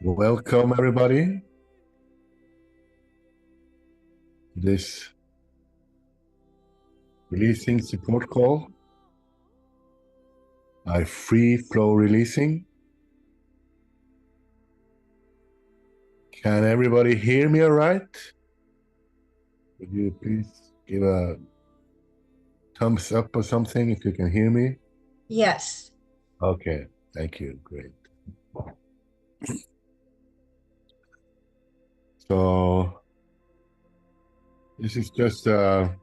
Welcome, everybody. This releasing support call by Free Flow Releasing. Can everybody hear me all right? Would you please give a thumbs up or something if you can hear me? Yes. Okay, thank you. Great. So this is just a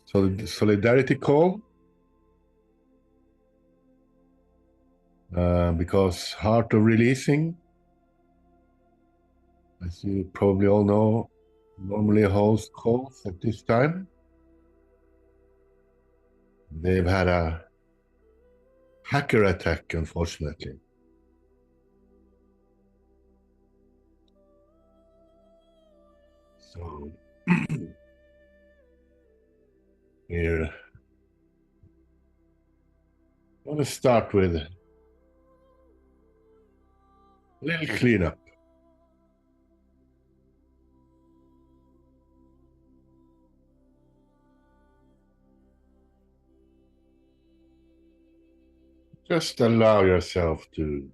solidarity call because Heart of Releasing, as you probably all know, normally hosts calls at this time. They've had a hacker attack, unfortunately. So here, I want to start with a little cleanup. Just allow yourself to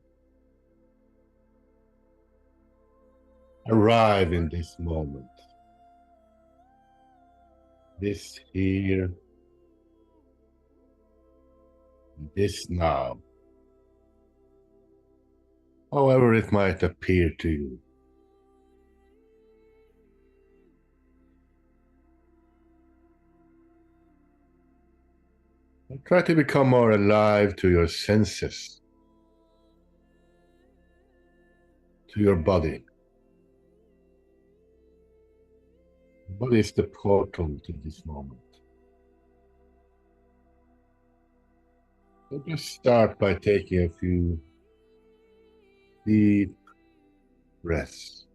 arrive in this moment. This here, this now. However it might appear to you. And try to become more alive to your senses, to your body. The body is the portal to this moment. So just start by taking a few deep breaths.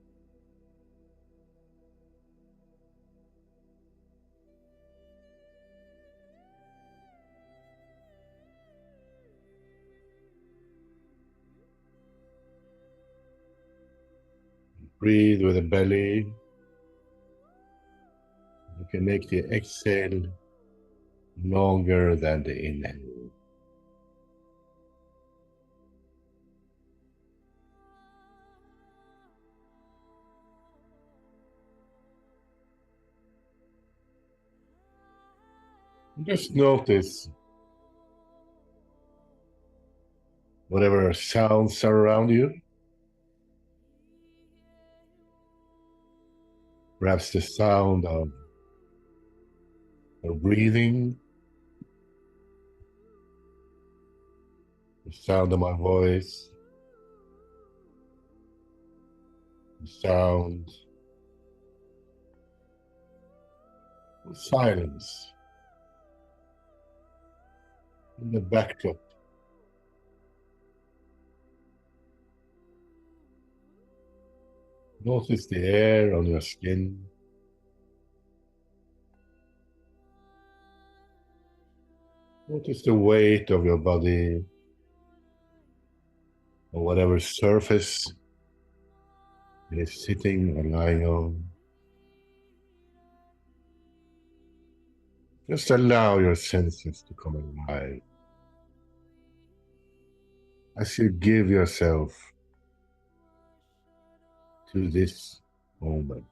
Breathe with the belly. You can make the exhale longer than the inhale. Just notice whatever sounds are around you. Perhaps the sound of your breathing, the sound of my voice, the sound of silence in the backdrop. Notice the air on your skin. Notice the weight of your body on whatever surface it is sitting or lying on. Just allow your senses to come alive as you give yourself to this moment.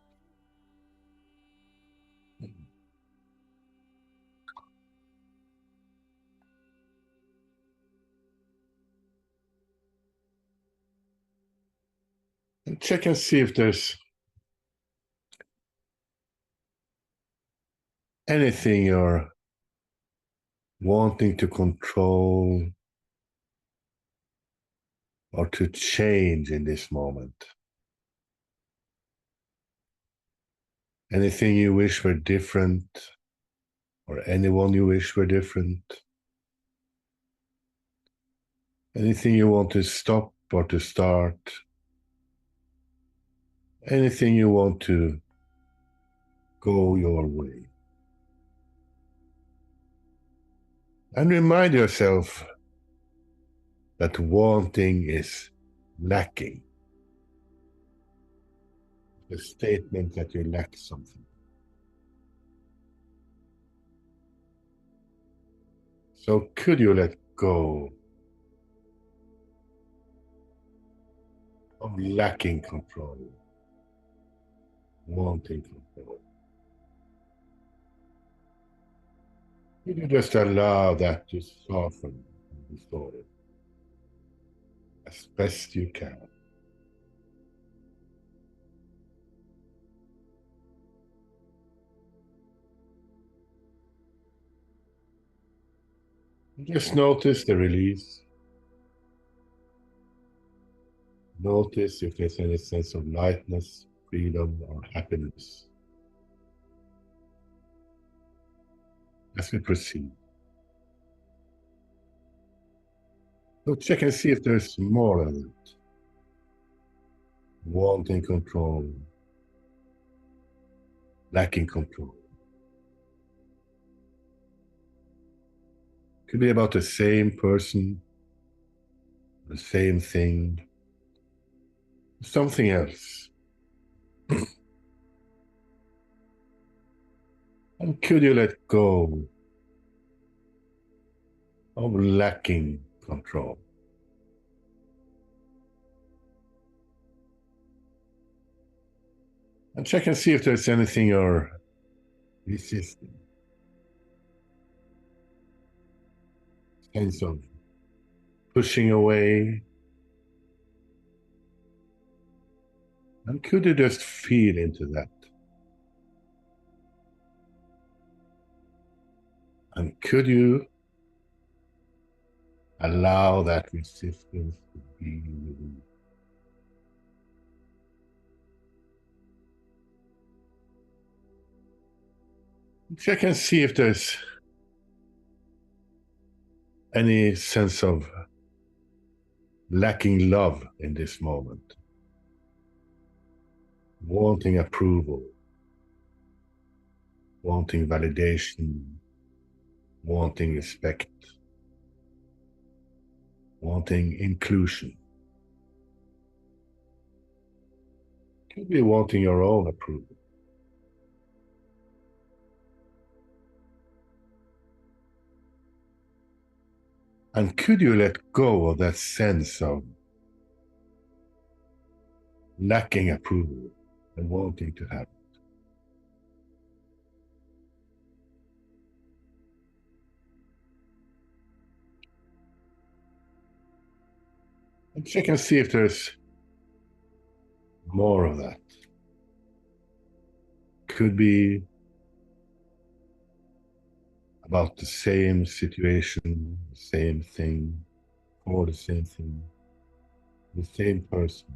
And check and see if there's anything you're wanting to control or to change in this moment. Anything you wish were different, or anyone you wish were different. Anything you want to stop or to start. Anything you want to go your way. And remind yourself that wanting is lacking. The statement that you lack something. So could you let go of lacking control, wanting control? Could you just allow that to soften and restore it as best you can? Just notice the release. Notice if there's any sense of lightness, freedom, or happiness as we proceed. So check and see if there's more of it. Wanting control, lacking control. Could be about the same person, the same thing, something else. And could you let go of lacking control? And check and see if there's anything you're resisting. Sense of pushing away. And could you just feel into that? And could you allow that resistance to be released? Check and see if there's any sense of lacking love in this moment, wanting approval, wanting validation, wanting respect, wanting inclusion. Could be wanting your own approval. And could you let go of that sense of lacking approval and wanting to have it? And check and see if there's more of that. Could be about the same situation, the same thing, or the same thing, the same person.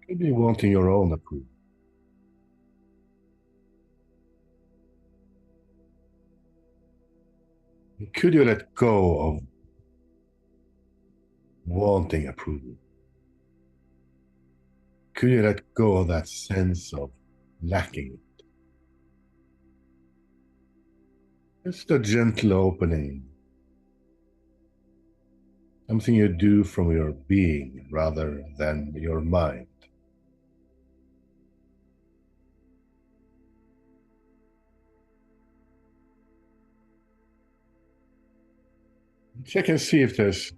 Could be wanting your own approval. Could you let go of wanting approval? Could you let go of that sense of lacking it? Just a gentle opening. Something you do from your being rather than your mind. Check and see if there's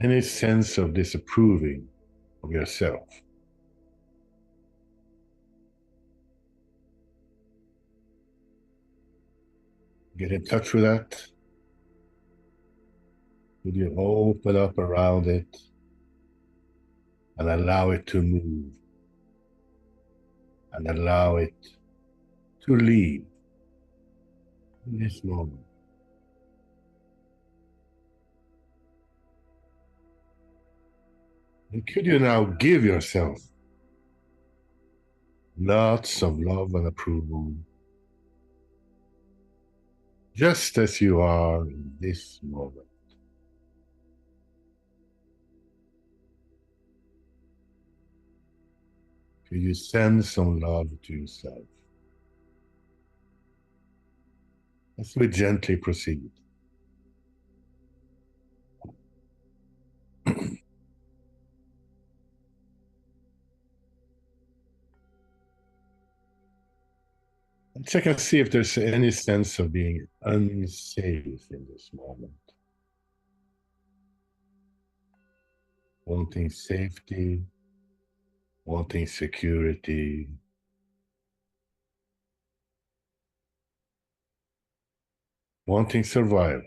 any sense of disapproving of yourself. Get in touch with that. Would you open up around it and allow it to move and allow it to leave in this moment? And could you now give yourself lots of love and approval, just as you are in this moment? Could you send some love to yourself as we gently proceed? Check and see if there's any sense of being unsafe in this moment. Wanting safety, wanting security, wanting survival.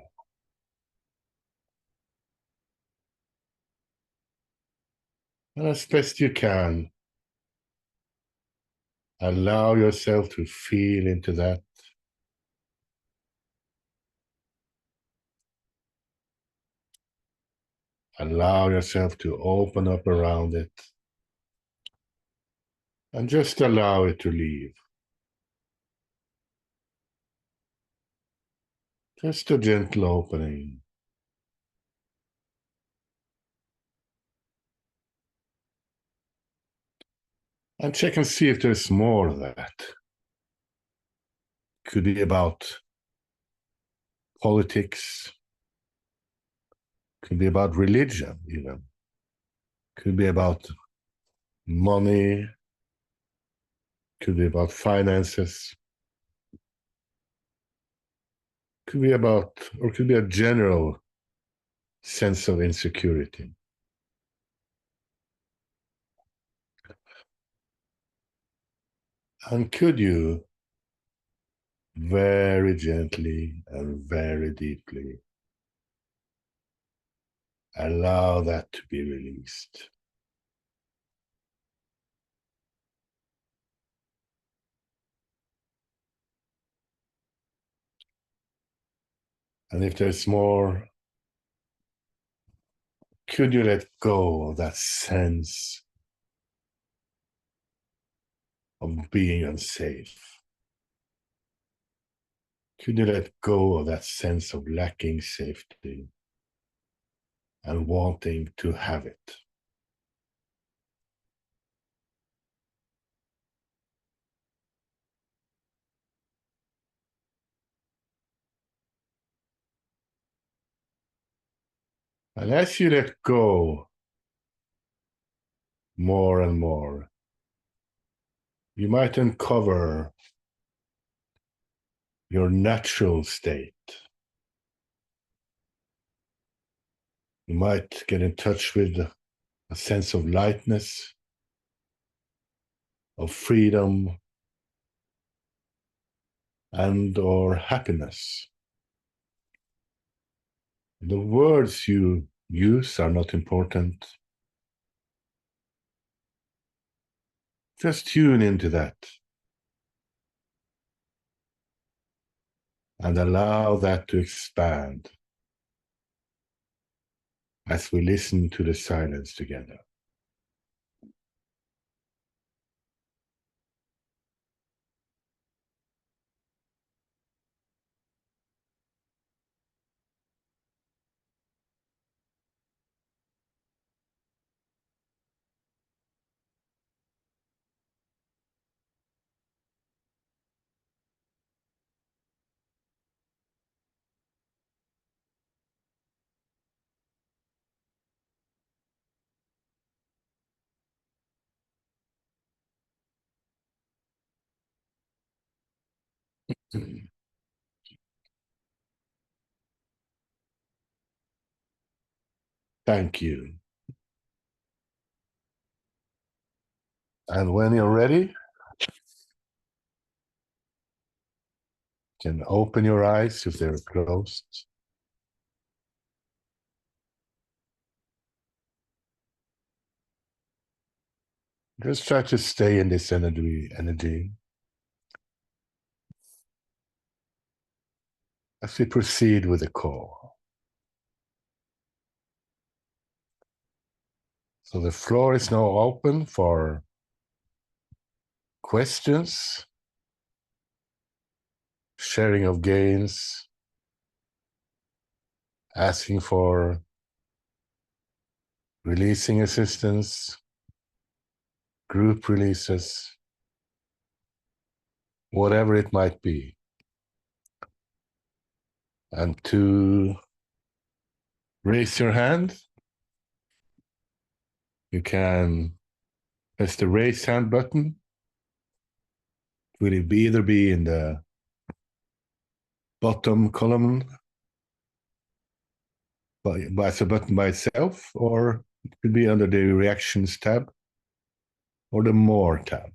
And as best you can, allow yourself to feel into that. Allow yourself to open up around it. And just allow it to leave. Just a gentle opening. And check and see if there's more of that. Could be about politics. Could be about religion, even. Could be about money. Could be about finances. Could be about, or could be a general sense of insecurity. And could you very gently and very deeply allow that to be released? And if there's more, could you let go of that sense of being unsafe? Could you let go of that sense of lacking safety and wanting to have it? And as you let go more and more, you might uncover your natural state. You might get in touch with a sense of lightness, of freedom, and or happiness. The words you use are not important. Just tune into that and allow that to expand as we listen to the silence together. Thank you. And when you're ready, you can open your eyes if they're closed. Just try to stay in this energy as we proceed with the call. So the floor is now open for questions, sharing of gains, asking for releasing assistance, group releases, whatever it might be. And to raise your hand, you can press the raise hand button Will it either be in the bottom column as a button by itself, or it could be under the reactions tab or the more tab?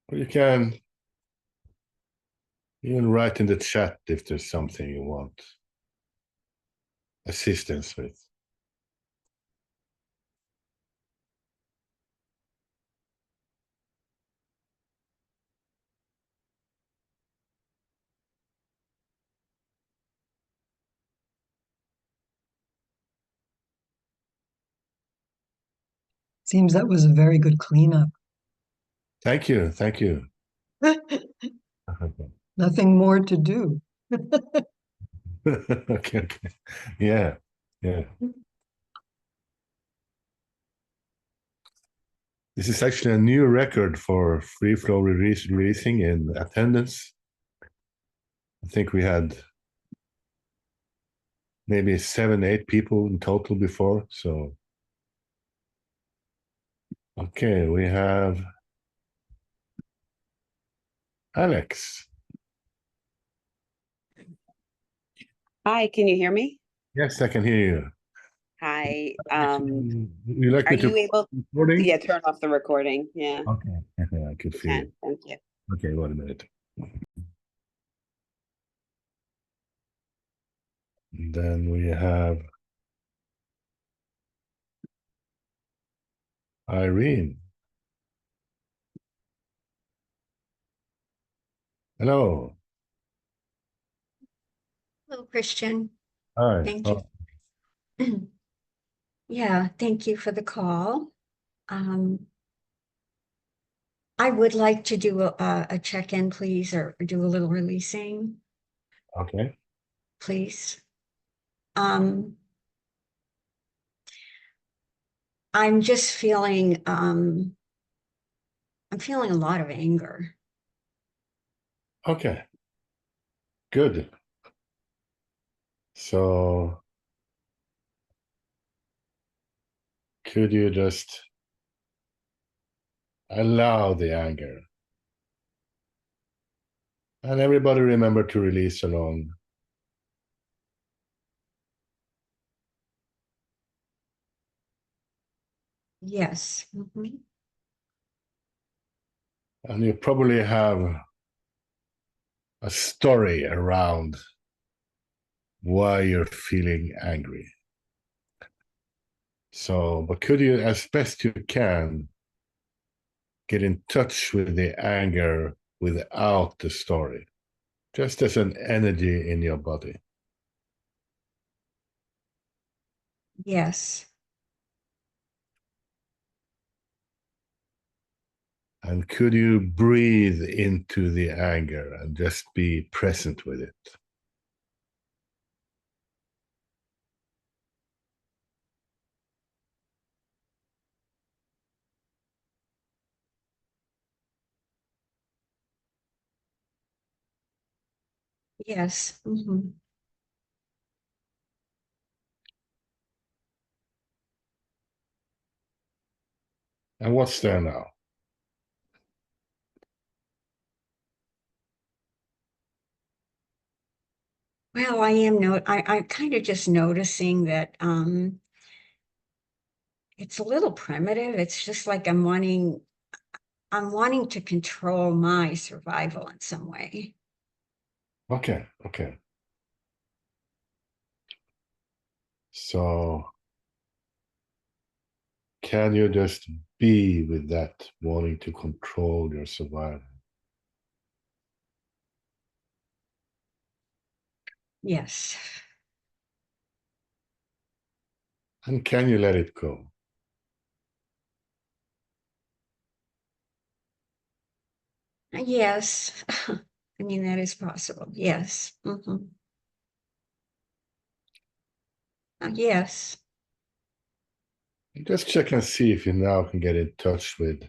Or you can even write in the chat if there's something you want assistance with. Seems that was a very good cleanup. Thank you. Thank you. Nothing more to do. Okay, okay. Yeah, yeah. This is actually a new record for free flow releasing in attendance. I think we had maybe 7, 8 people in total before. So, okay, we have Alex. Hi, can you hear me? Yes, I can hear you. Hi. You like Are me to you able recording? yeah, turn off the recording. Yeah, Okay, I could you feel can. it. Thank you. Okay, 1 minute. And then we have Irene. Hello. Hello, Christian. Hi. Thank you. Yeah, thank you for the call. I would like to do a check-in, please, or do a little releasing, Okay. please. I'm just feeling, I'm feeling a lot of anger. Okay. Good. So could you just allow the anger? And everybody remember to release along. Yes. Mhm. And you probably have a story around why you're feeling angry. So, but could you, as best you can, get in touch with the anger without the story, just as an energy in your body? Yes. And could you breathe into the anger and just be present with it? Yes. Mhm. And what's there now? Well, I'm kind of just noticing that it's a little primitive. It's just like I'm wanting to control my survival in some way. Okay, okay. So can you just be with that wanting to control your survival? Yes. And can you let it go? Yes. I mean, that is possible. Yes. Mhm. Yes. Just check and see if you now can get in touch with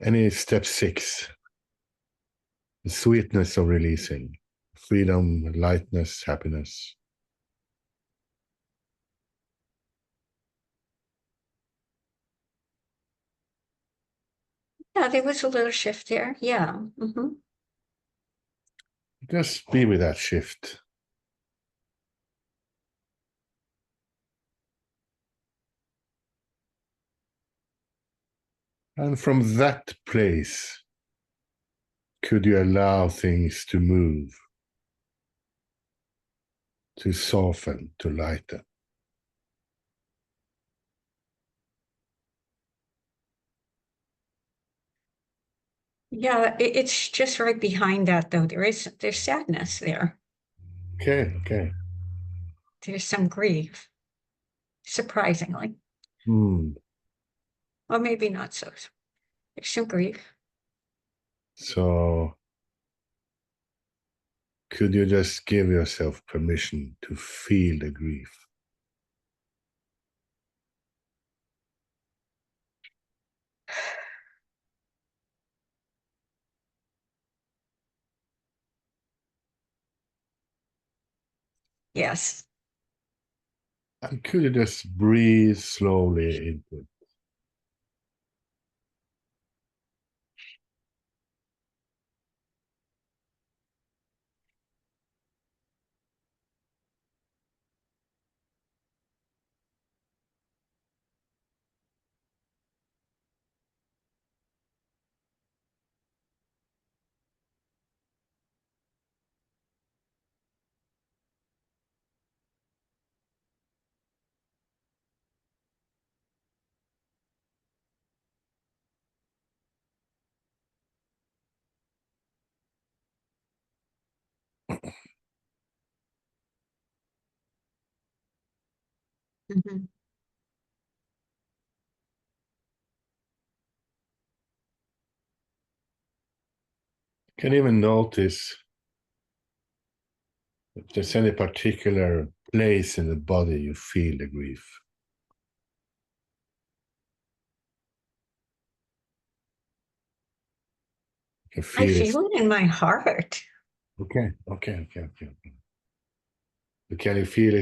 any step 6. the sweetness of releasing, freedom, lightness, happiness. Yeah, there was a little shift there. Yeah. Just be with that shift. And from that place, could you allow things to move, to soften, to lighten? Yeah, it's just right behind that though. There's sadness there. Okay. There's some grief, surprisingly. Hmm. Or maybe not so. There's some grief. So could you just give yourself permission to feel the grief? Yes. And could you just breathe slowly into it? Mhm. You can even notice if there's any particular place in the body you feel the grief. You can I feel it. feel it in my heart. Okay. Can you feel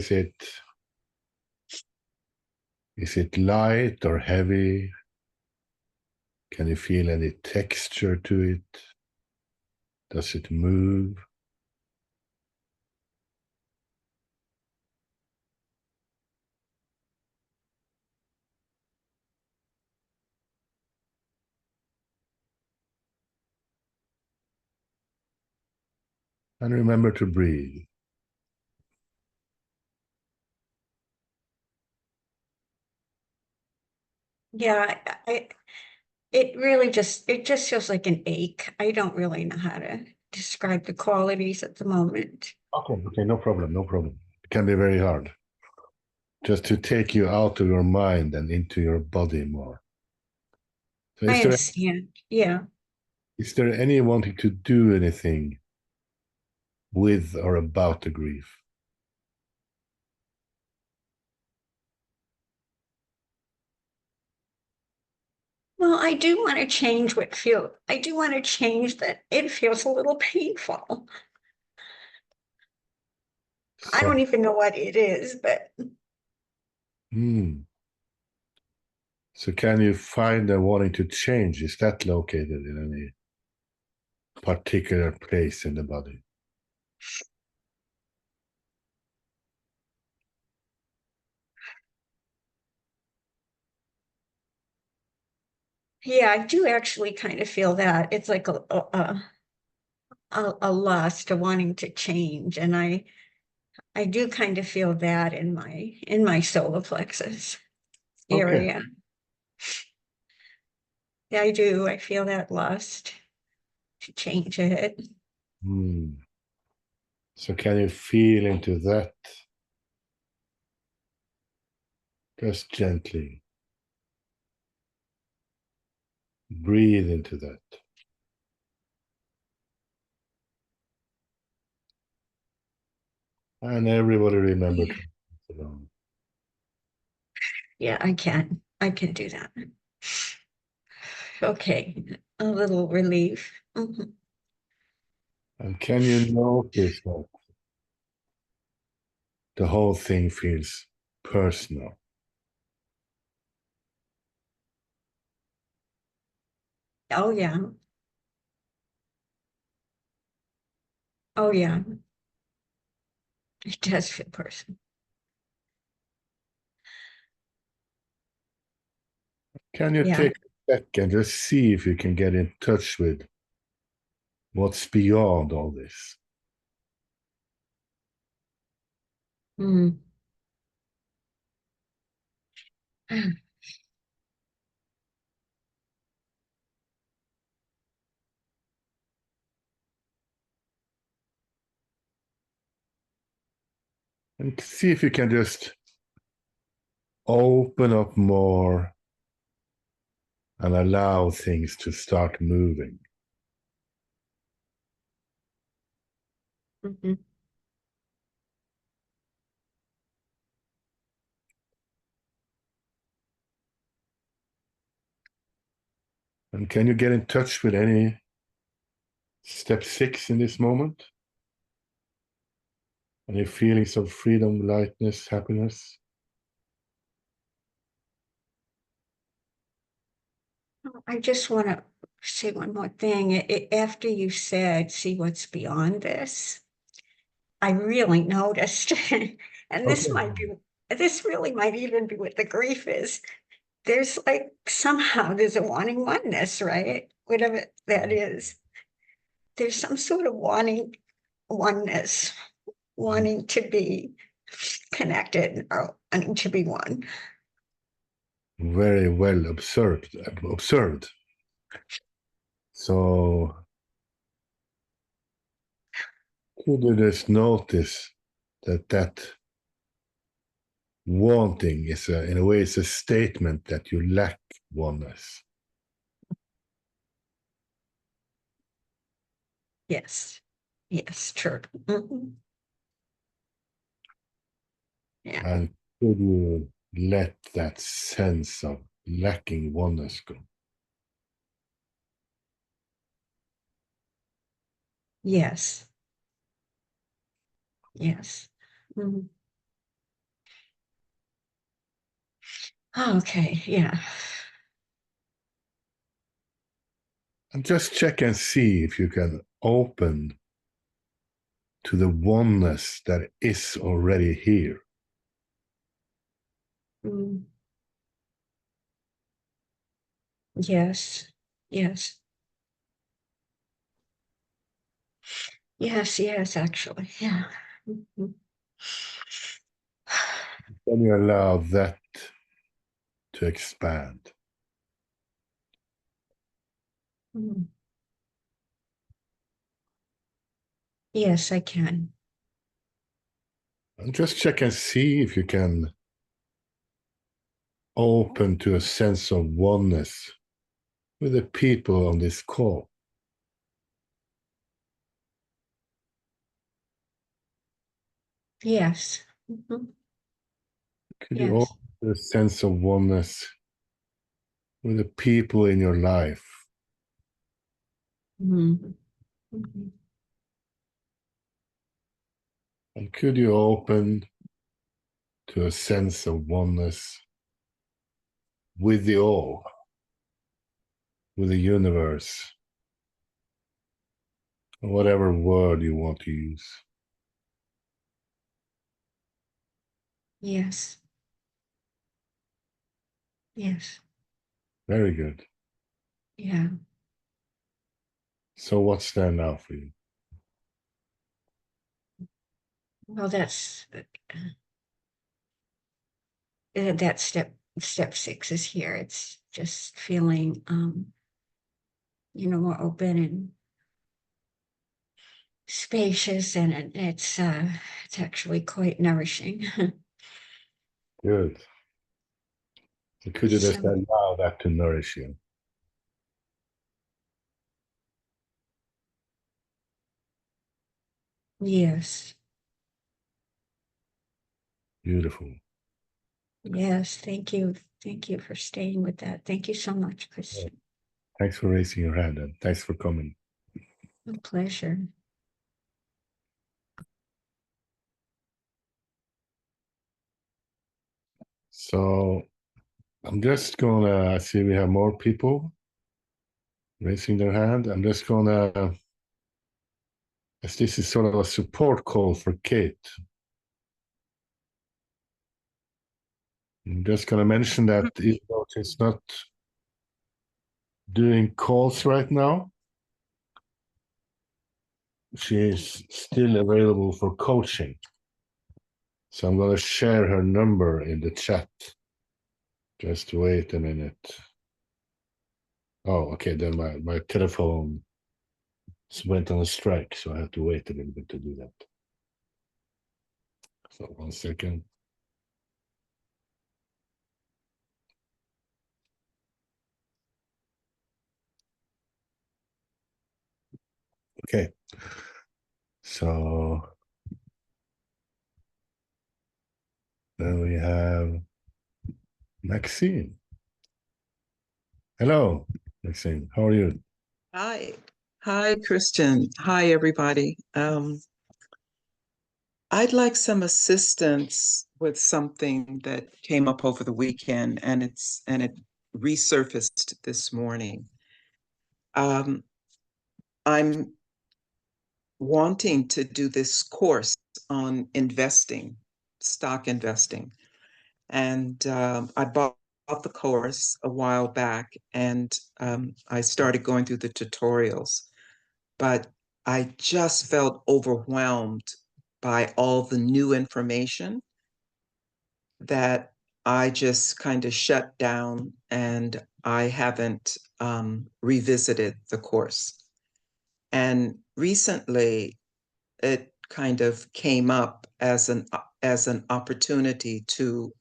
is it light or heavy? Can you feel any texture to it? Does it move? And remember to breathe. Yeah, it just feels like an ache. I don't really know how to describe the qualities at the moment. Okay, no problem. It can be very hard. Just to take you out of your mind and into your body more. So I understand. Yeah. is there any wanting to do anything with or about the grief? Well, I do want to change that it feels a little painful. I So, don't even know what it is, but hmm. So can you find a wanting to change? Is that located in any particular place in the body? yeah, I do actually kind of feel that. It's like a lust, a wanting to change. And I do kind of feel that in my solar plexus Okay. area. Yeah, I do. I feel that lust to change it. Hmm. So can you feel into that just gently? Breathe into that. And everybody remember to breathe along. Yeah, I can. I can do that. Okay, a little relief. Mhm. And can you notice that the whole thing feels personal? Oh, yeah. Oh, yeah. It does feel personal. Can you Yeah. take a second, just see if you can get in touch with what's beyond all this? Mm. And see if you can just open up more and allow things to start moving. Mhm. And can you get in touch with any step 6 in this moment? Any feelings of freedom, lightness, happiness? I just want to say one more thing. After you said, see what's beyond this, I really noticed, and Okay. this really might even be what the grief is. There's like somehow there's a wanting oneness, right? Whatever that is. There's some sort of wanting oneness, wanting to be connected or wanting to be one. Very well observed. Observed. So could you just notice that wanting is in a way it's a statement that you lack oneness. Yes. Yes, true. Mhm. Yeah. And could you let that sense of lacking oneness go? Yes. Yes. Mhm. Okay. Yeah. And just check and see if you can open to the oneness that is already here. Mm. Yes. Yes. Yes. Yes. Actually. Yeah. Mhm. Can you allow that to expand? Mm. Yes, I can. And just check and see if you can open to a sense of oneness with the people on this call. Yes. Mhm. Could you Yes. open to a sense of oneness with the people in your life? Mhm. Mhm. And could you open to a sense of oneness with the all, with the universe, or whatever word you want to use? Yes. Yes. Very good. Yeah. So what's there now for you? Well, that step 6 is here. It's just feeling more open and spacious, and it's actually quite nourishing. Good. So could you just So allow that to nourish you? yes. Beautiful. Yes, thank you. Thank you for staying with that. Thank you so much, Yeah. Christian. Thanks for raising your hand and thanks for coming. A pleasure. So I'm just gonna see we have more people raising their hand. I'm just gonna, as this is sort of a support call for Kate. I'm just gonna mention that even though she's not doing calls right now, she is still available for coaching. So I'm gonna share her number in the chat. Just wait a minute. Oh, okay, then my telephone went on a strike, so I have to wait a little bit to do that. So 1 second. Okay. So then we have Maxine. Hello, Maxine. How are you? Hi. Hi, Christian. Hi, everybody. I'd like some assistance with something that came up over the weekend and it resurfaced this morning. I'm wanting to do this course on investing, stock investing. And I bought the course a while back and I started going through the tutorials. But I just felt overwhelmed by all the new information that I just kind of shut down and I haven't revisited the course. And recently, it kind of came up as an opportunity to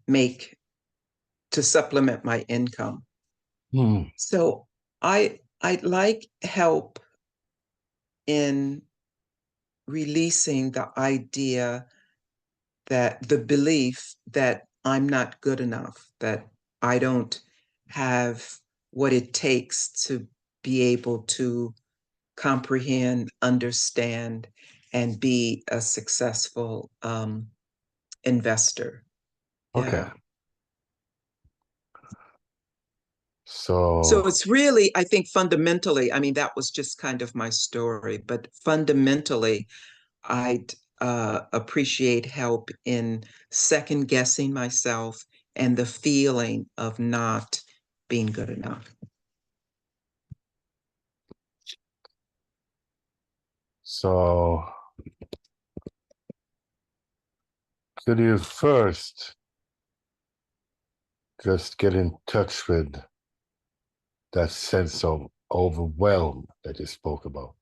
make to supplement my income. So I'd like help in releasing the idea that the belief that I'm not good enough, that I don't have what it takes to be able to comprehend, understand, and be a successful investor. Okay. Yeah. So So it's really, I think fundamentally, I mean, that was just kind of my story, but fundamentally, I'd appreciate help in second guessing myself and the feeling of not being good enough. So could you first just get in touch with that sense of overwhelm that you spoke about?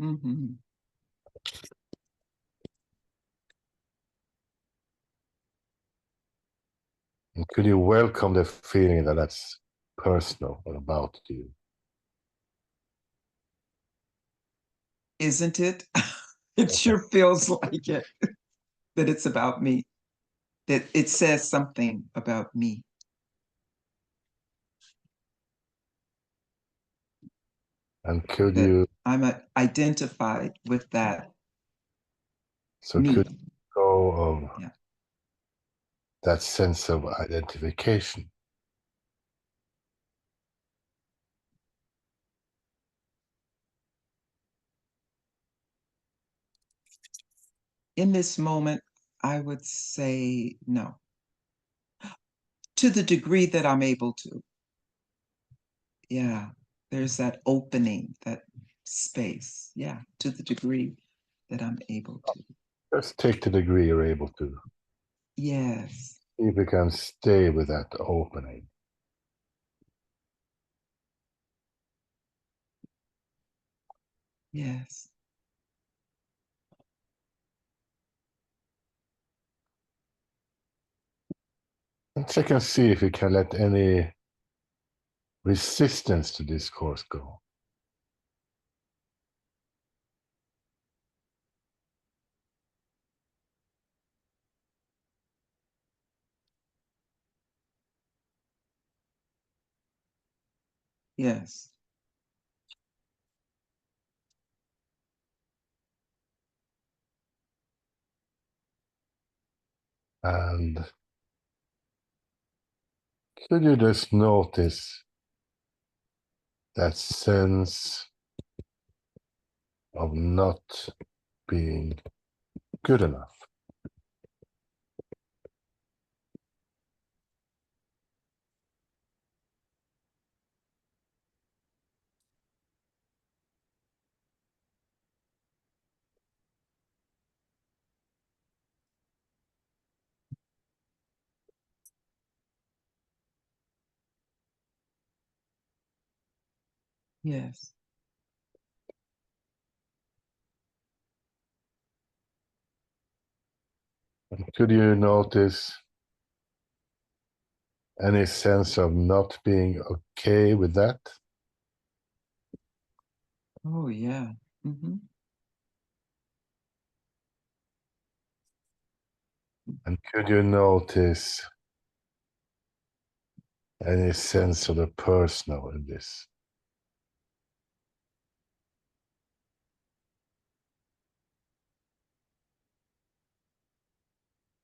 Mm-hmm. And could you welcome the feeling that that's personal or about you? Isn't it? It sure feels like it, that it's about me, that it says something about me. And could That you, I'm identified with that so me. could you go of Yeah. that sense of identification? In this moment, I would say no, to the degree that I'm able to. Yeah, there's that opening, that space. Yeah, to the degree that I'm able to. Just take the degree you're able to. Yes, See if you can stay with that opening. yes. And check and see if you can let any resistance to this course go. Yes. And could you just notice that sense of not being good enough? Yes. And could you notice any sense of not being okay with that? Oh, yeah. Mm-hmm. And could you notice any sense of the personal in this?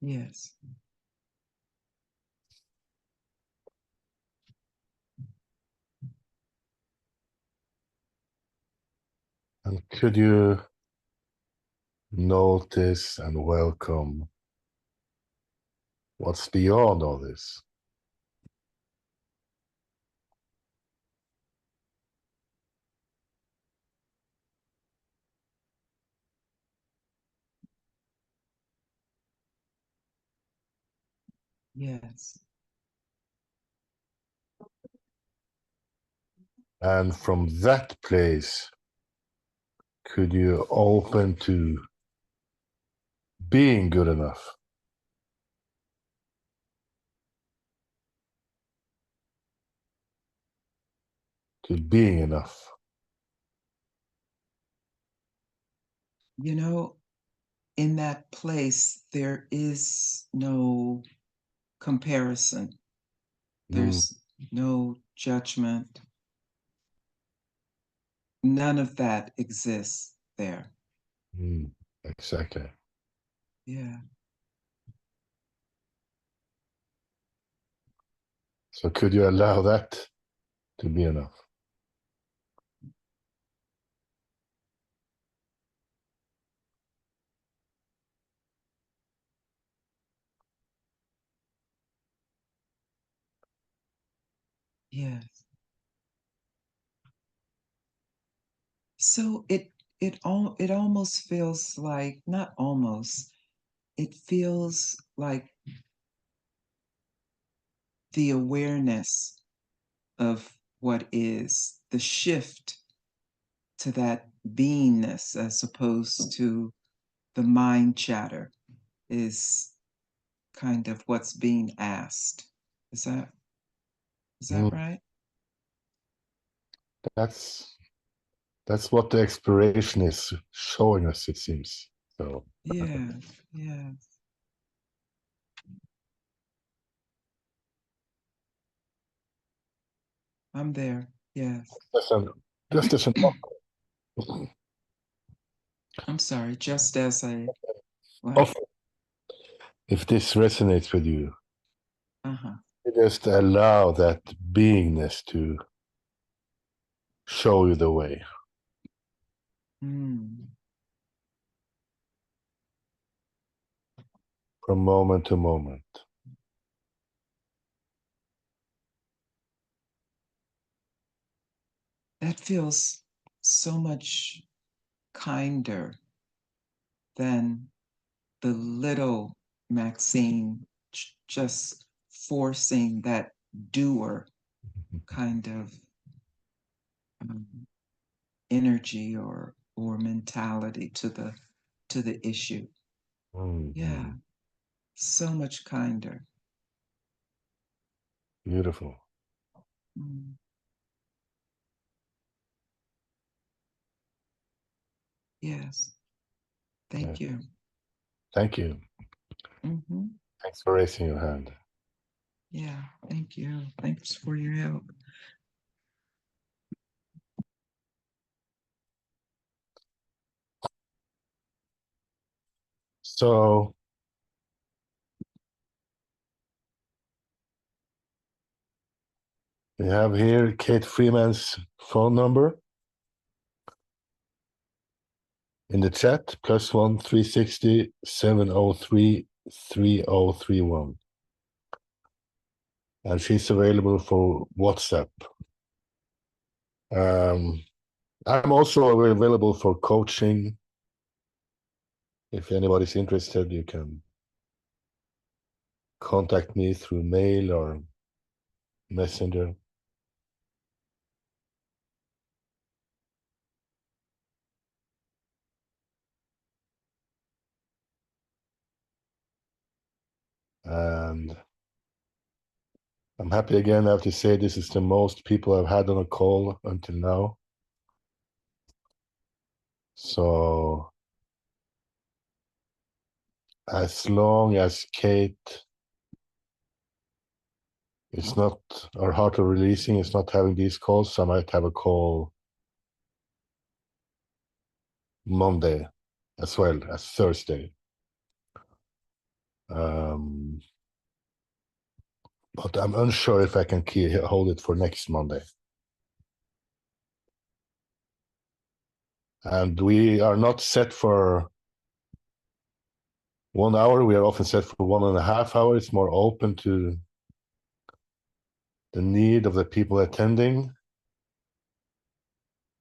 Yes. And could you notice and welcome what's beyond all this? Yes. And from that place, could you open to being good enough? To being enough? You know, in that place, there is no comparison. There's no judgment. None of that exists there. Exactly. Yeah. So could you allow that to be enough? Yes. So it almost feels like, not almost, it feels like the awareness of what is, the shift to that beingness as opposed to the mind chatter is kind of what's being asked. Is that Mm, right? That's what the exploration is showing us, it seems. So Yeah, yeah. I'm there. Yes. just an, just as an I'm sorry, just as a what? offer, if this resonates with you, Uh-huh. you just allow that beingness to show you the way Mm. from moment to moment. That feels so much kinder than the little Maxine just forcing that doer kind of um, energy or mentality to the issue. Yeah, so much kinder. Beautiful. Mm. Yes, Yeah. thank you. Thank you. Hmm. Thanks for raising your hand. Yeah, thank you. Thanks for your help. So We have here Kate Freeman's phone number in the chat, +1 360 703 3031. And she's available for WhatsApp. I'm also available for coaching. If anybody's interested, you can contact me through mail or messenger. And I'm happy again, I have to say this is the most people I've had on a call until now. So as long as Kate is not, her heart of releasing is not having these calls, I might have a call Monday as well as Thursday. But I'm unsure if I can hold it for next Monday. And we are not set for 1 hour. We are often set for 1.5 hours. It's more open to the need of the people attending.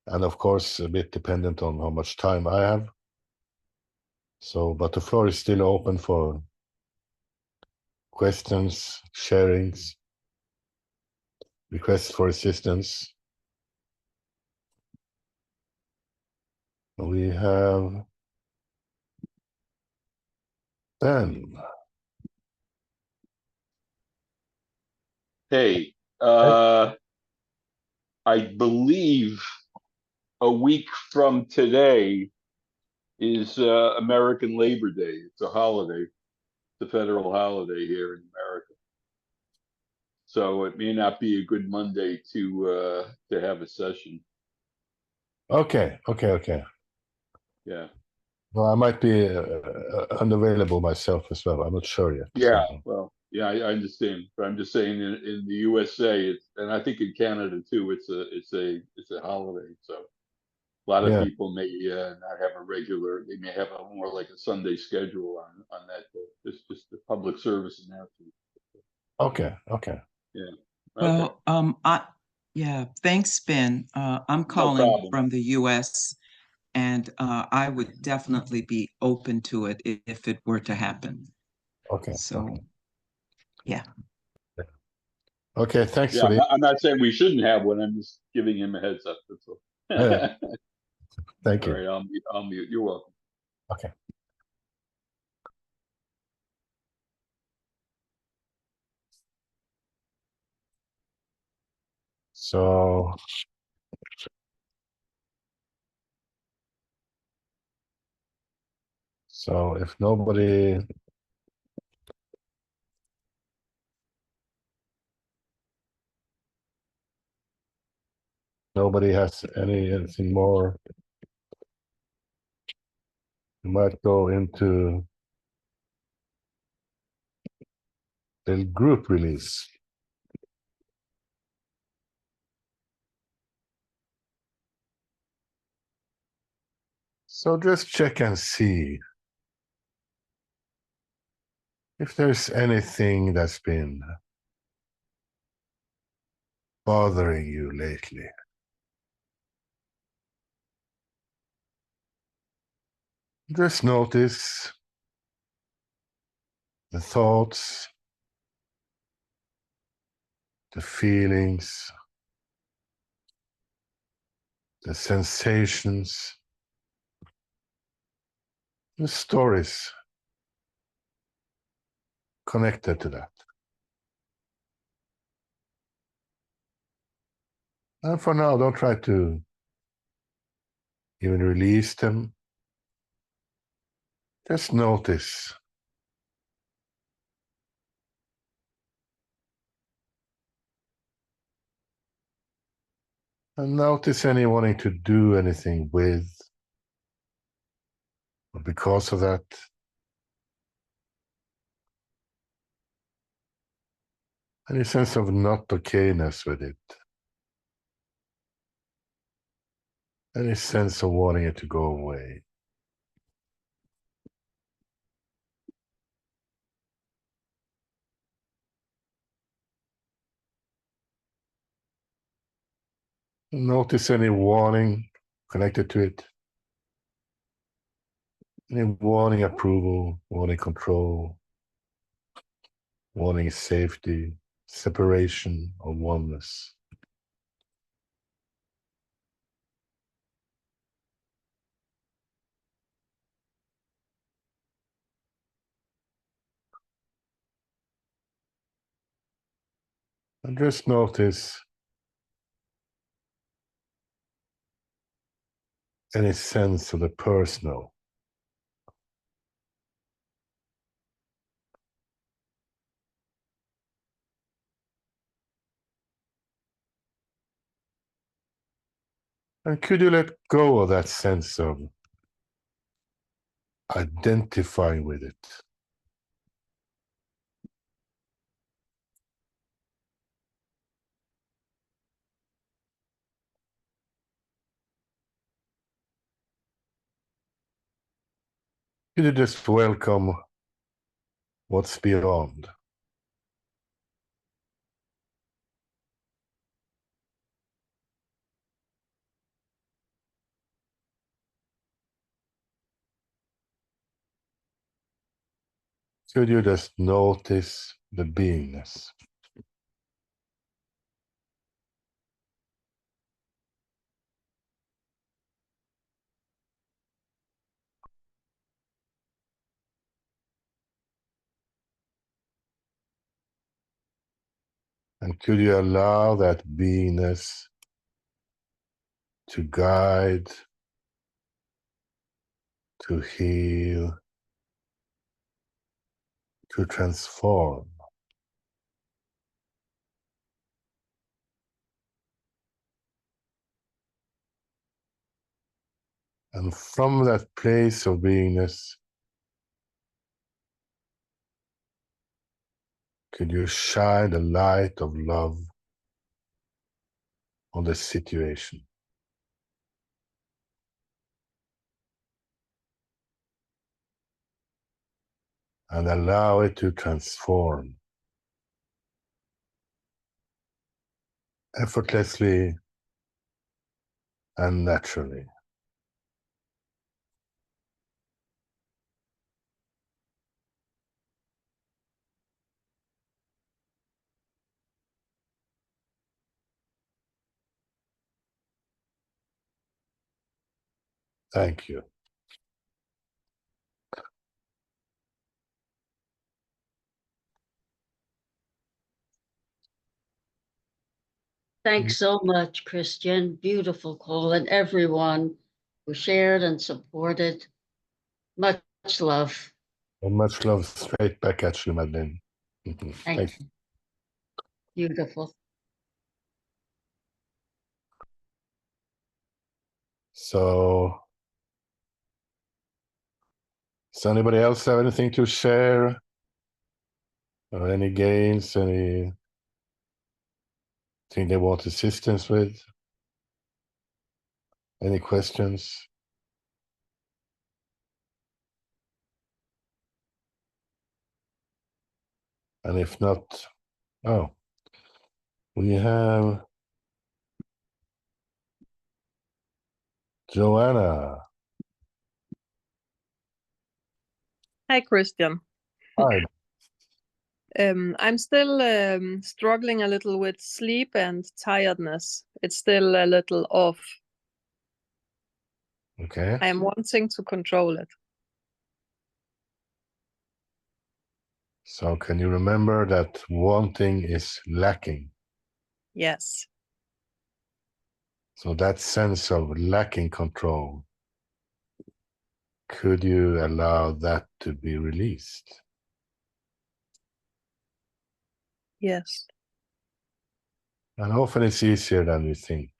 And of course, a bit dependent on how much time I have. So, but the floor is still open for questions, sharings, requests for assistance. We have Ben. Hey, I believe a week from today is American Labor Day. It's a holiday, it's a federal holiday here in America. So it may not be a good Monday to have a session. Okay. Yeah. Well, I might be unavailable myself as well. I'm not sure yet. Yeah. So. Well, yeah, I understand, but I'm just saying in the USA, and I think in Canada too, it's a holiday. So a lot of people may not have a regular. They may have a more like a Sunday schedule on that. It's just the public service announcement. Okay. Yeah. Well, thanks, Ben. I'm calling problem. from the US, and I would definitely be open to it if it were to happen. Okay. So, yeah. Okay, thanks Yeah, for the. I'm not saying we shouldn't have one. I'm just giving him a heads up. That's all. Yeah. Thank All you. right, I'll mute. You're welcome. Okay. So if nobody has anything more, we might go into the group release. So just check and see if there's anything that's been bothering you lately. Just notice the thoughts, the feelings, the sensations, the stories connected to that. And for now, don't try to even release them. Just notice. And notice any wanting to do anything with or because of that. Any sense of not okayness with it? Any sense of wanting it to go away? Notice any warning connected to it? Any warning approval, warning control, warning safety, separation, or oneness? And just notice any sense of the personal. And could you let go of that sense of identifying with it? Could you just welcome what's beyond? Could you just notice the beingness? And could you allow that beingness to guide, to heal, to transform? And from that place of beingness, could you shine the light of love on the situation? And allow it to transform effortlessly and naturally. Thank you. Thanks so much, Christian. Beautiful call, and everyone who shared and supported. Much love. And much love straight back at you, Madeleine. Mhm. Thank you. Beautiful. So, does anybody else have anything to share? Or any gains, anything they want assistance with? Any questions? And if not, oh, we have Joanna. Hi, Christian. Hi. I'm still struggling a little with sleep and tiredness. It's still a little off. Okay. I am wanting to control it. So can you remember that wanting is lacking? Yes. So that sense of lacking control, could you allow that to be released? Yes. And often it's easier than we think.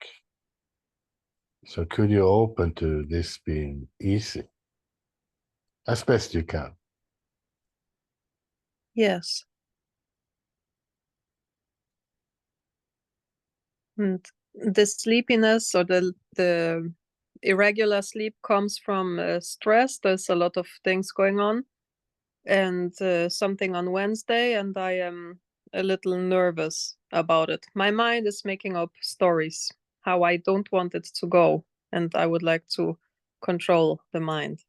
So could you open to this being easy? As best you can. Yes. And the sleepiness or the irregular sleep comes from stress. There's a lot of things going on, and something on Wednesday, and I am a little nervous about it. My mind is making up stories how I don't want it to go, and I would like to control the mind.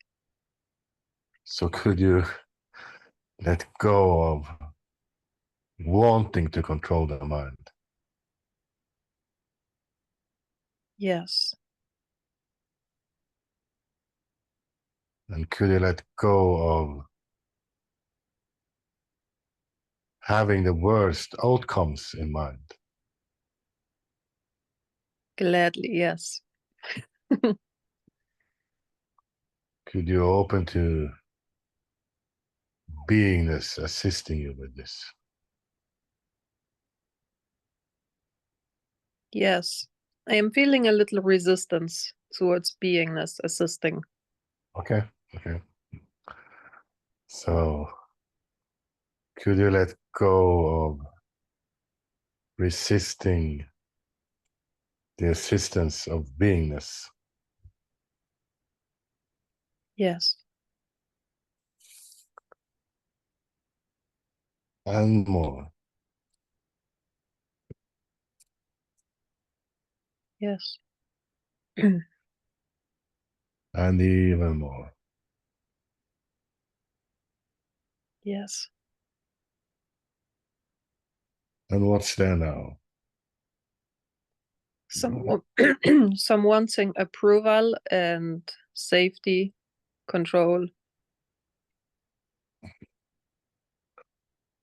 So could you let go of wanting to control the mind? Yes. And could you let go of having the worst outcomes in mind? Gladly, yes. Could you open to beingness assisting you with this? Yes. I am feeling a little resistance towards beingness assisting. Okay, okay. So could you let go of resisting the assistance of beingness? Yes. And more. Yes. And even more. Yes. And what's there now? Some some wanting approval and safety, control.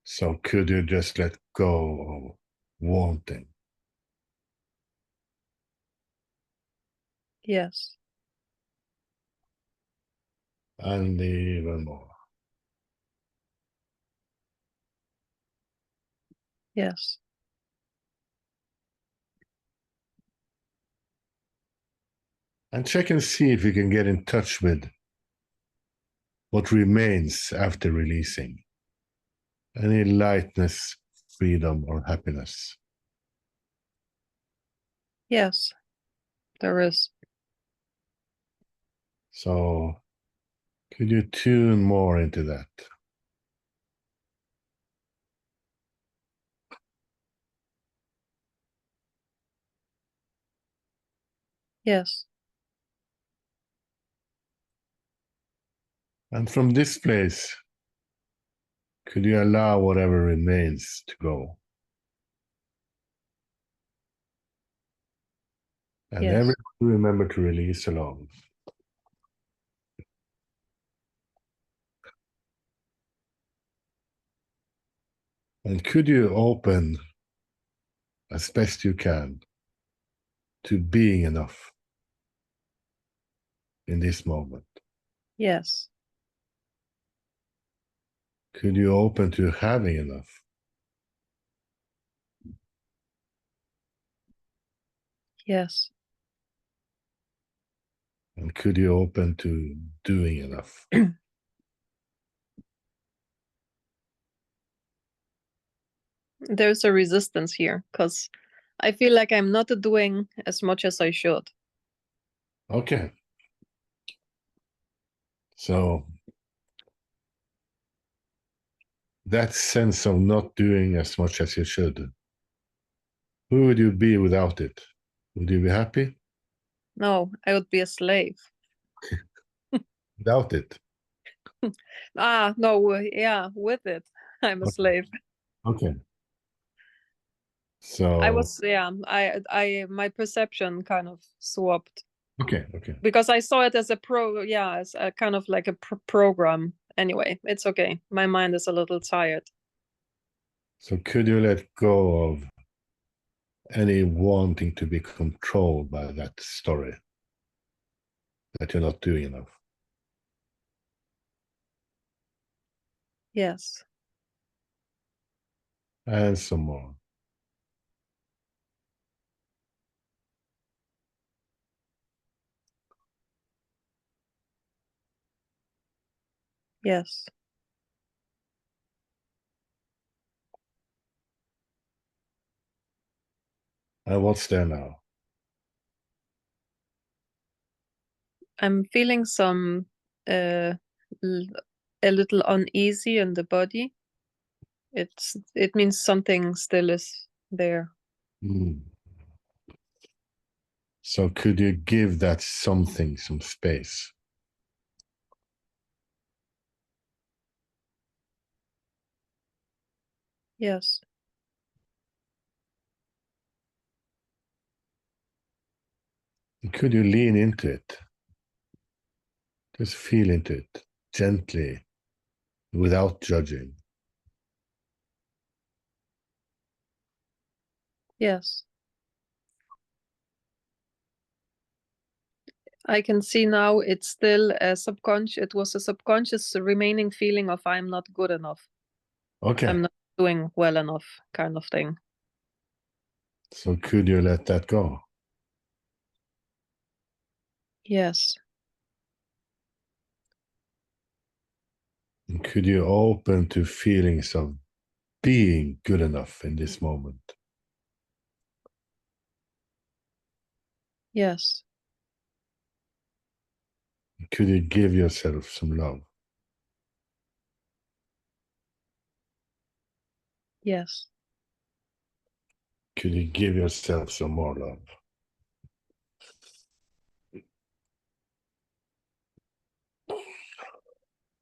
So could you just let go of wanting? Yes. And even more. Yes. And check and see if you can get in touch with what remains after releasing. Any lightness, freedom, or happiness. Yes. There is. So could you tune more into that? Yes. And from this place, could you allow whatever remains to go? And Yes. everything remember to release along. And could you open as best you can to being enough in this moment? Yes. Could you open to having enough? Yes. And could you open to doing enough? There's a resistance here because I feel like I'm not doing as much as I should. Okay. So that sense of not doing as much as you should, who would you be without it? Would you be happy No, I would be a slave. without it? No, yeah, with it. I'm a Okay. slave. Okay. I So was, yeah, my perception kind of swapped okay, okay. because I saw it as as a kind of like a program. Anyway, it's okay. My mind is a little tired. So could you let go of any wanting to be controlled by that story that you're not doing enough? Yes. And some more. Yes. And what's there now? I'm feeling some uh a little uneasy in the body. It means something still is there. Hmm. So could you give that something some space? Yes. Could you lean into it? Just feel into it gently, without judging. Yes. I can see now it's still a subconscious, it was a subconscious remaining feeling of I'm not good enough. Okay. I'm not doing well enough kind of thing. So could you let that go? Yes. And could you open to feelings of being good enough in this moment? Yes. Could you give yourself some love? Yes. Could you give yourself some more love?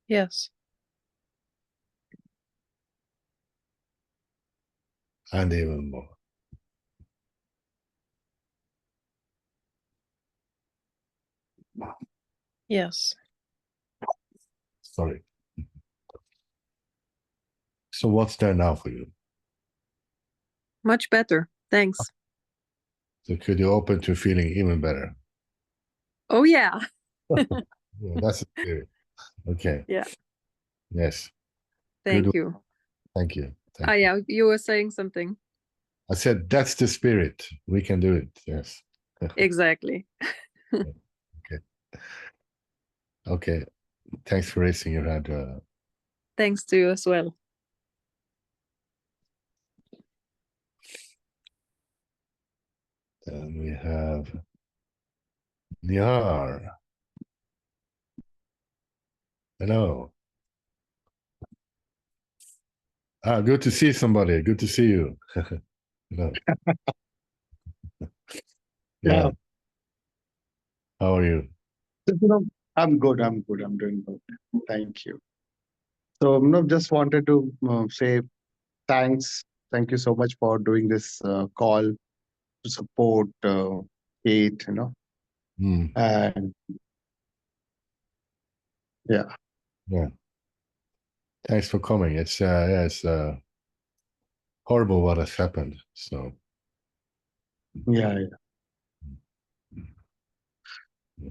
Yes. And even more. Yes. Sorry. So what's there now for you? Much better. Thanks. So could you open to feeling even better? Oh yeah. Yeah, that's the spirit. Okay. Yeah. Yes. Thank Good. you. Thank you. Thank Ah you. yeah, you were saying something. I said that's the spirit. We can do it. Yes. Exactly. Okay. Okay. Thanks for raising your hand. Thanks to you as well. And we have Nihar. Hello. Ah, good to see somebody. Good to see you. Hello. Yeah. Yeah. How are you? I'm good. I'm good. I'm doing good. Thank you. So, just wanted to say thanks. Thank you so much for doing this call to support Kate, Mm, and yeah, yeah. Thanks for coming. It's yeah, it's horrible what has happened. So yeah.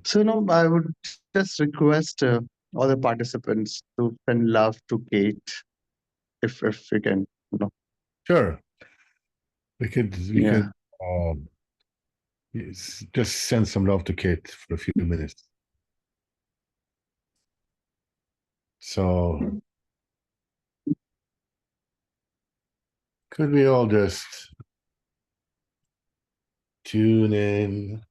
So, I would just request all the participants to send love to Kate, if we can, sure. We Yeah. could just send some love to Kate for a few minutes. So could we all just tune in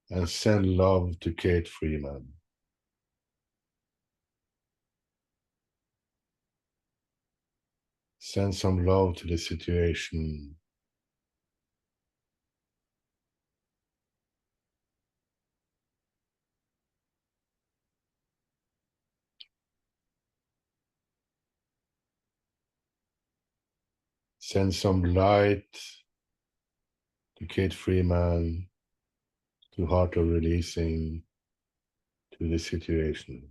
and send love to Kate Freeman? Send some love to the situation. Send some light to Kate Freeman, to Heart of Releasing, to the situation.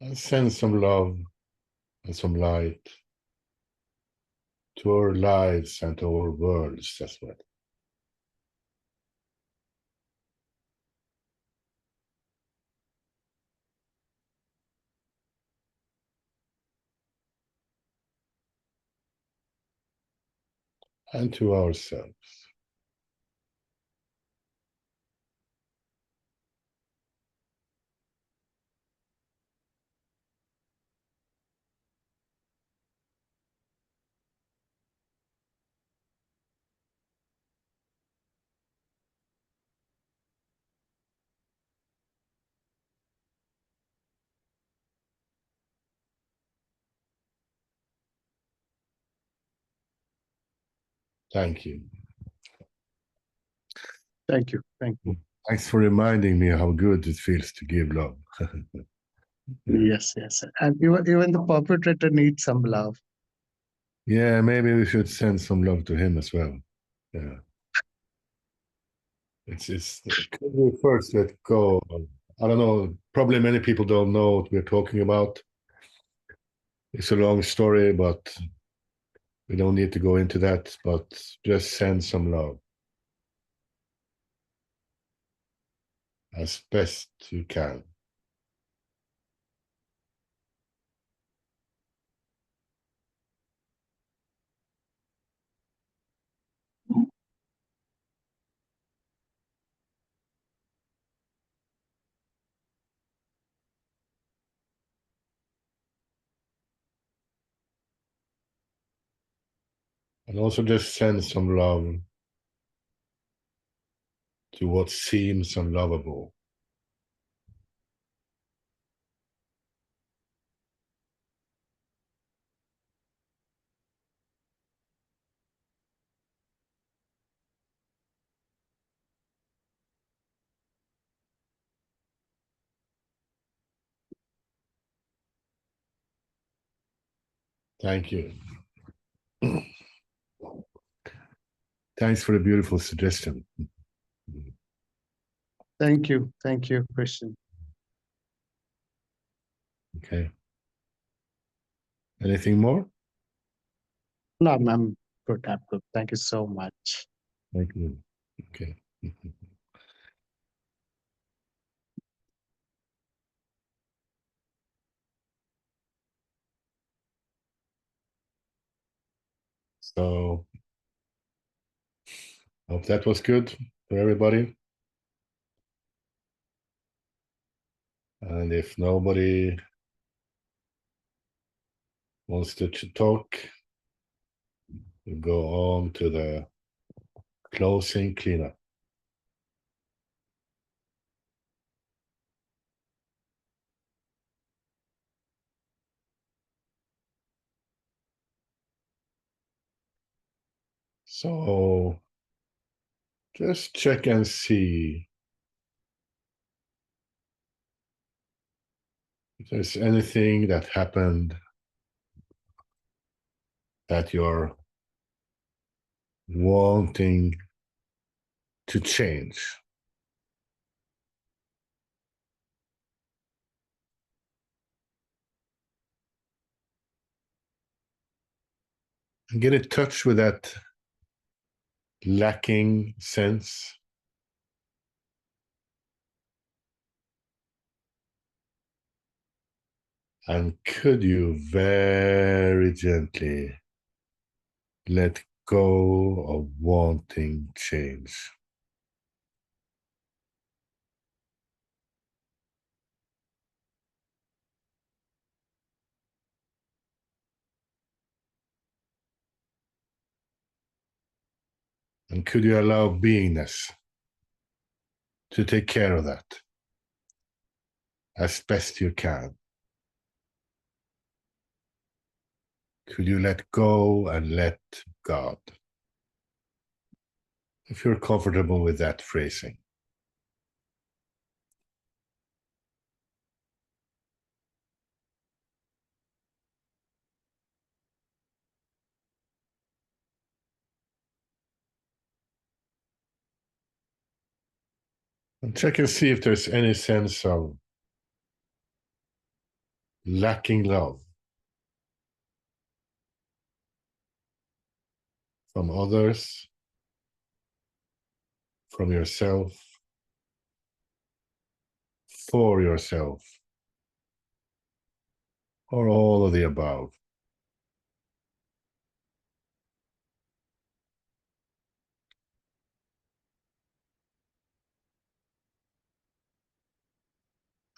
And send some love and some light to our lives and to our worlds as well. And to ourselves. Thank you. Thank you. Thank you. Thanks for reminding me how good it feels to give love. Yes, yes. And even the perpetrator needs some love. Yeah, maybe we should send some love to him as well. Yeah. Could we first let go? I don't know, probably many people don't know what we're talking about. It's a long story, but we don't need to go into that, but just send some love as best you can. And also just send some love to what seems unlovable. Thank you. Thanks for the beautiful suggestion. Thank you. Thank you, Christian. Okay. Anything more? No, I'm good. I'm good. Thank you so much. Thank you. Okay. So, hope that was good for everybody. And if nobody wants to talk, we'll go on to the closing cleanup. So, just check and see if there's anything that happened that you're wanting to change. And get in touch with that lacking sense. And could you very gently let go of wanting change? And could you allow beingness to take care of that as best you can? Could you let go and let God? If you're comfortable with that phrasing. And check and see if there's any sense of lacking love. from others, from yourself, for yourself, or all of the above.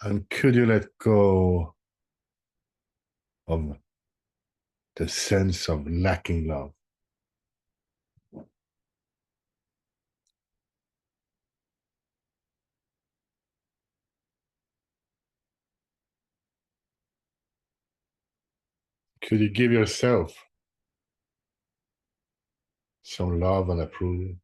And could you let go of the sense of lacking love? Could you give yourself some love and approval?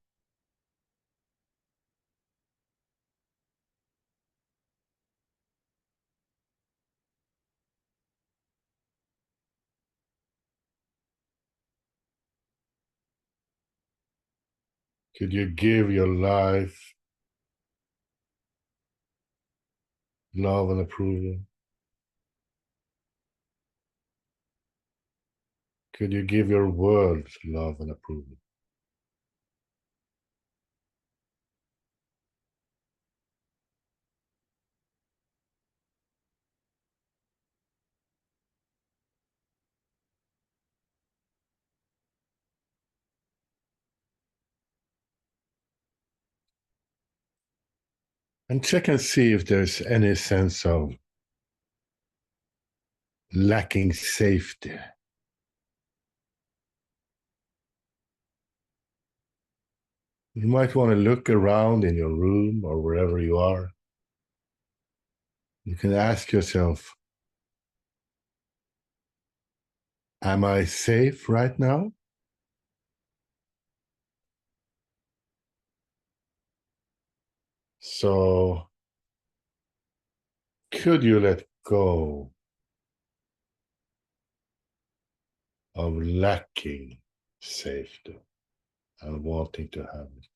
Could you give your life love and approval? Could you give your world love and approval? And check and see if there's any sense of lacking safety. You might want to look around in your room or wherever you are. You can ask yourself, am I safe right now? So, could you let go of lacking safety and wanting to have it?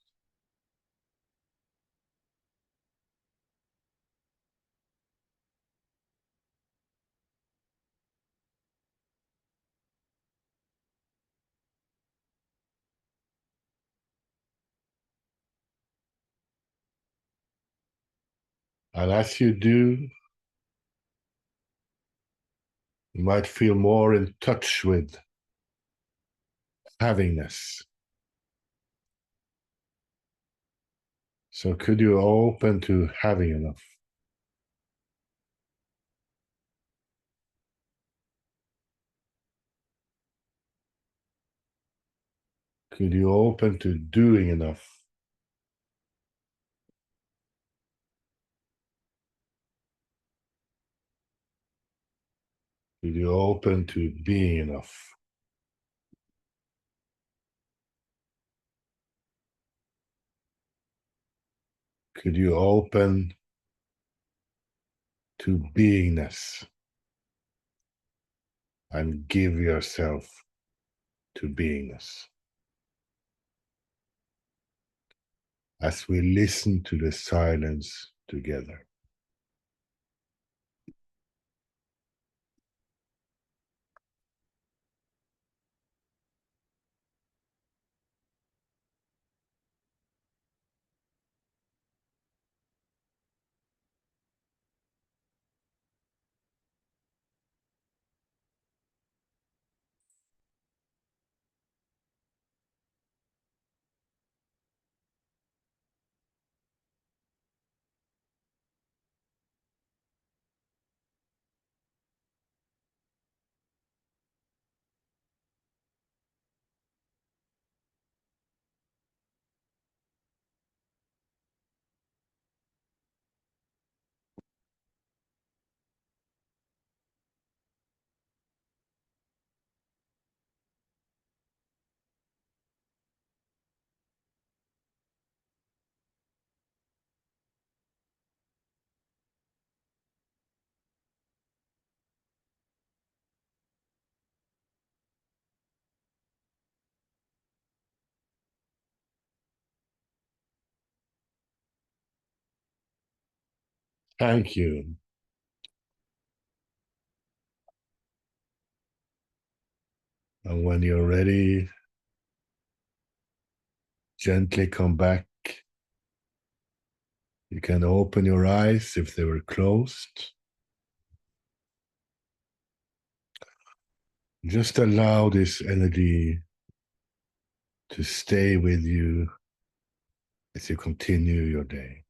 And as you do, you might feel more in touch with havingness. So could you open to having enough? Could you open to doing enough? Could you open to being enough? Could you open to beingness and give yourself to beingness? As we listen to the silence together. Thank you. And when you're ready, Gently come back. You can open your eyes if they were closed. Just allow this energy to stay with you as you continue your day.